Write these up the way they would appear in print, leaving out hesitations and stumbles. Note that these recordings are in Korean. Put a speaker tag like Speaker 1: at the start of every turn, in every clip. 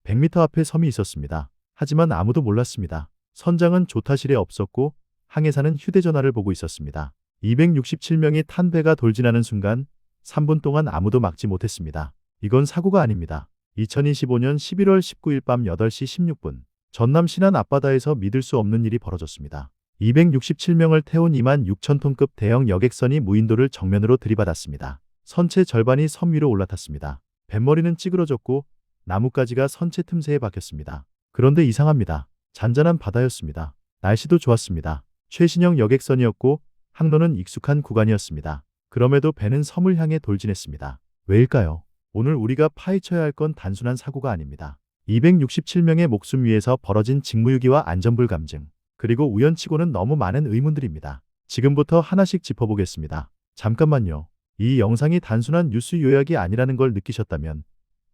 Speaker 1: 100m 앞에 섬이 있었습니다. 하지만 아무도 몰랐습니다. 선장은 조타실에 없었고 항해사는 휴대전화를 보고 있었습니다. 267명이 탄 배가 돌진하는 순간 3분 동안 아무도 막지 못했습니다. 이건 사고가 아닙니다. 2025년 11월 19일 밤 8시 16분 전남 신안 앞바다에서 믿을 수 없는 일이 벌어졌습니다. 267명을 태운 26,000톤급 대형 여객선이 무인도를 정면으로 들이받았습니다. 선체 절반이 섬 위로 올라탔습니다. 뱃머리는 찌그러졌고 나뭇가지가 선체 틈새에 박혔습니다. 그런데 이상합니다. 잔잔한 바다였습니다. 날씨도 좋았습니다. 최신형 여객선이었고 항로는 익숙한 구간이었습니다. 그럼에도 배는 섬을 향해 돌진했습니다. 왜일까요? 오늘 우리가 파헤쳐야 할 건 단순한 사고가 아닙니다. 267명의 목숨 위에서 벌어진 직무유기와 안전불감증, 그리고 우연치고는 너무 많은 의문들입니다. 지금부터 하나씩 짚어보겠습니다. 잠깐만요. 이 영상이 단순한 뉴스 요약이 아니라는 걸 느끼셨다면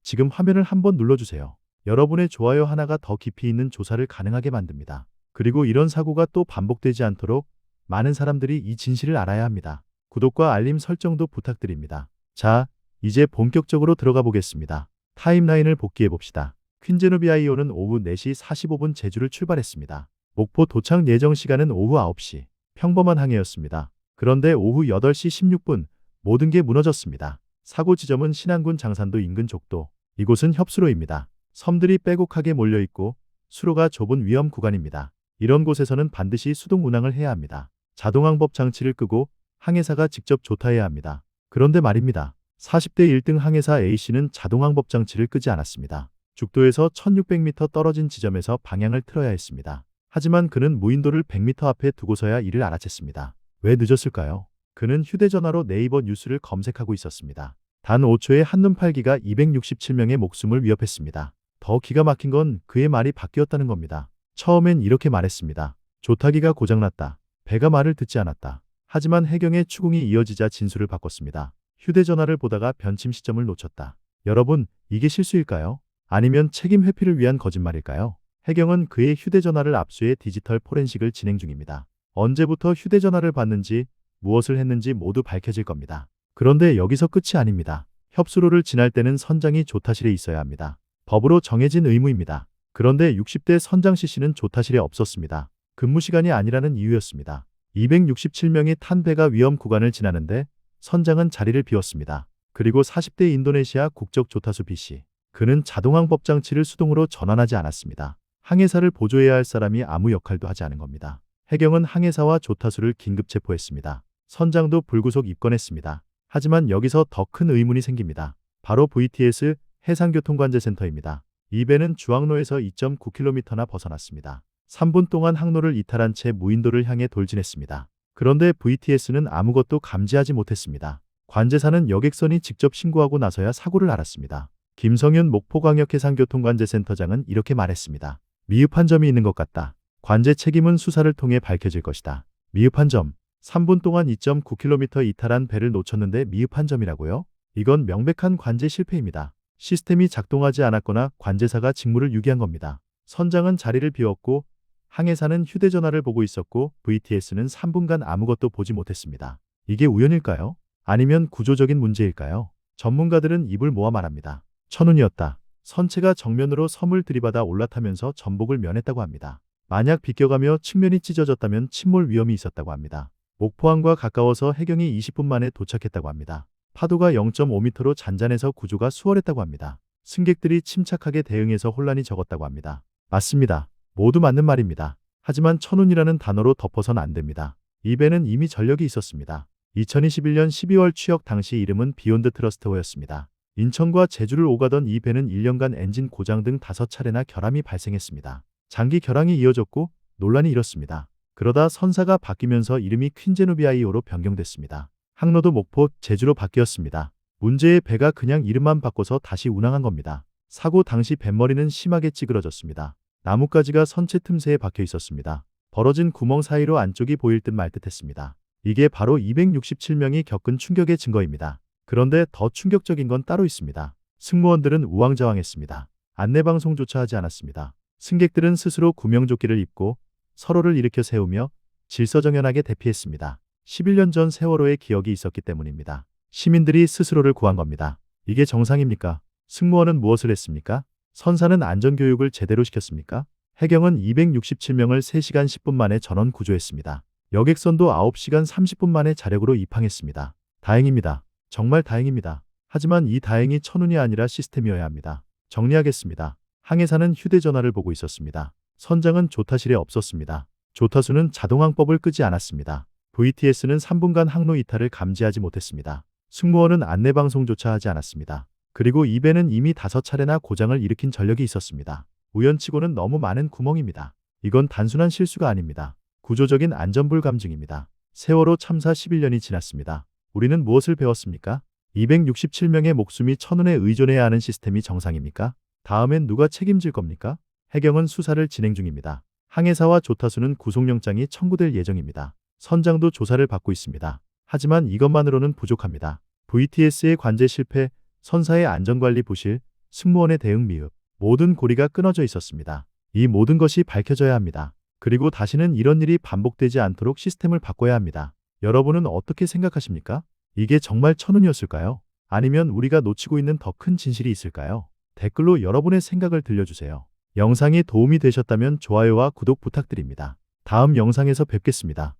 Speaker 1: 지금 화면을 한번 눌러주세요. 여러분의 좋아요 하나가 더 깊이 있는 조사를 가능하게 만듭니다. 그리고 이런 사고가 또 반복되지 않도록 많은 사람들이 이 진실을 알아야 합니다. 구독과 알림 설정도 부탁드립니다. 자, 이제 본격적으로 들어가 보겠습니다. 타임라인을 복귀해 봅시다. 퀸제노비아이오는 오후 4시 45분 제주를 출발했습니다. 목포 도착 예정 시간은 오후 9시. 평범한 항해였습니다. 그런데 오후 8시 16분 모든 게 무너졌습니다. 사고 지점은 신안군 장산도 인근 족도. 이곳은 협수로입니다. 섬들이 빼곡하게 몰려있고 수로가 좁은 위험 구간입니다. 이런 곳에서는 반드시 수동 운항을 해야 합니다. 자동항법 장치를 끄고 항해사가 직접 조타해야 합니다. 그런데 말입니다. 40대 1등 항해사 A씨는 자동항법 장치를 끄지 않았습니다. 죽도에서 1600m 떨어진 지점에서 방향을 틀어야 했습니다. 하지만 그는 무인도를 100m 앞에 두고서야 이를 알아챘습니다. 왜 늦었을까요? 그는 휴대전화로 네이버 뉴스를 검색하고 있었습니다. 단 5초의 한눈 팔기가 267명의 목숨을 위협했습니다. 더 기가 막힌 건 그의 말이 바뀌었다는 겁니다. 처음엔 이렇게 말했습니다. 조타기가 고장났다. 배가 말을 듣지 않았다. 하지만 해경의 추궁이 이어지자 진술을 바꿨습니다. 휴대전화를 보다가 변침 시점을 놓쳤다. 여러분, 이게 실수일까요? 아니면 책임 회피를 위한 거짓말일까요? 해경은 그의 휴대전화를 압수해 디지털 포렌식을 진행 중입니다. 언제부터 휴대전화를 봤는지, 무엇을 했는지 모두 밝혀질 겁니다. 그런데 여기서 끝이 아닙니다. 협수로를 지날 때는 선장이 조타실에 있어야 합니다. 법으로 정해진 의무입니다. 그런데 60대 선장 C씨는 조타실에 없었습니다. 근무 시간이 아니라는 이유였습니다. 267명이 탄 배가 위험 구간을 지나는데 선장은 자리를 비웠습니다. 그리고 40대 인도네시아 국적 조타수 B씨. 그는 자동항법 장치를 수동으로 전환하지 않았습니다. 항해사를 보조해야 할 사람이 아무 역할도 하지 않은 겁니다. 해경은 항해사와 조타수를 긴급 체포했습니다. 선장도 불구속 입건했습니다. 하지만 여기서 더 큰 의문이 생깁니다. 바로 VTS 해상교통관제센터입니다. 이 배는 주항로에서 2.9km나 벗어났습니다. 3분 동안 항로를 이탈한 채 무인도를 향해 돌진했습니다. 그런데 VTS는 아무것도 감지하지 못했습니다. 관제사는 여객선이 직접 신고하고 나서야 사고를 알았습니다. 김성윤 목포광역해상교통관제센터장은 이렇게 말했습니다. 미흡한 점이 있는 것 같다. 관제 책임은 수사를 통해 밝혀질 것이다. 미흡한 점. 3분 동안 2.9km 이탈한 배를 놓쳤는데 미흡한 점이라고요? 이건 명백한 관제 실패입니다. 시스템이 작동하지 않았거나 관제사가 직무를 유기한 겁니다. 선장은 자리를 비웠고 항해사는 휴대전화를 보고 있었고 VTS는 3분간 아무것도 보지 못했습니다. 이게 우연일까요? 아니면 구조적인 문제일까요? 전문가들은 입을 모아 말합니다. 천운이었다. 선체가 정면으로 섬을 들이받아 올라타면서 전복을 면했다고 합니다. 만약 비껴가며 측면이 찢어졌다면 침몰 위험이 있었다고 합니다. 목포항과 가까워서 해경이 20분 만에 도착했다고 합니다. 파도가 0.5m로 잔잔해서 구조가 수월했다고 합니다. 승객들이 침착하게 대응해서 혼란이 적었다고 합니다. 맞습니다. 모두 맞는 말입니다. 하지만 천운이라는 단어로 덮어선 안 됩니다. 이 배는 이미 전력이 있었습니다. 2021년 12월 취역 당시 이름은 비욘드 트러스트호였습니다. 인천과 제주를 오가던 이 배는 1년간 엔진 고장 등 5차례나 결함이 발생했습니다. 장기 결항이 이어졌고 논란이 일었습니다. 그러다 선사가 바뀌면서 이름이 퀸제노비아이오로 변경됐습니다. 항로도 목포, 제주로 바뀌었습니다. 문제의 배가 그냥 이름만 바꿔서 다시 운항한 겁니다. 사고 당시 뱃머리는 심하게 찌그러졌습니다. 나뭇가지가 선체 틈새에 박혀 있었습니다. 벌어진 구멍 사이로 안쪽이 보일 듯 말 듯했습니다. 이게 바로 267명이 겪은 충격의 증거입니다. 그런데 더 충격적인 건 따로 있습니다. 승무원들은 우왕좌왕했습니다. 안내방송조차 하지 않았습니다. 승객들은 스스로 구명조끼를 입고 서로를 일으켜 세우며 질서정연하게 대피했습니다. 11년 전 세월호의 기억이 있었기 때문입니다. 시민들이 스스로를 구한 겁니다. 이게 정상입니까? 승무원은 무엇을 했습니까? 선사는 안전교육을 제대로 시켰습니까? 해경은 267명을 3시간 10분 만에 전원 구조했습니다. 여객선도 9시간 30분 만에 자력으로 입항했습니다. 다행입니다. 정말 다행입니다. 하지만 이 다행이 천운이 아니라 시스템이어야 합니다. 정리하겠습니다. 항해사는 휴대전화를 보고 있었습니다. 선장은 조타실에 없었습니다. 조타수는 자동항법을 끄지 않았습니다. VTS는 3분간 항로 이탈을 감지하지 못했습니다. 승무원은 안내방송조차 하지 않았습니다. 그리고 이 배는 이미 5차례나 고장을 일으킨 전력이 있었습니다. 우연치고는 너무 많은 구멍입니다. 이건 단순한 실수가 아닙니다. 구조적인 안전불감증입니다. 세월호 참사 11년이 지났습니다. 우리는 무엇을 배웠습니까? 267명의 목숨이 천운에 의존해야 하는 시스템이 정상입니까? 다음엔 누가 책임질 겁니까? 해경은 수사를 진행 중입니다. 항해사와 조타수는 구속영장이 청구될 예정입니다. 선장도 조사를 받고 있습니다. 하지만 이것만으로는 부족합니다. VTS의 관제 실패, 선사의 안전관리 부실, 승무원의 대응 미흡, 모든 고리가 끊어져 있었습니다. 이 모든 것이 밝혀져야 합니다. 그리고 다시는 이런 일이 반복되지 않도록 시스템을 바꿔야 합니다. 여러분은 어떻게 생각하십니까? 이게 정말 천운이었을까요? 아니면 우리가 놓치고 있는 더 큰 진실이 있을까요? 댓글로 여러분의 생각을 들려주세요. 영상이 도움이 되셨다면 좋아요와 구독 부탁드립니다. 다음 영상에서 뵙겠습니다.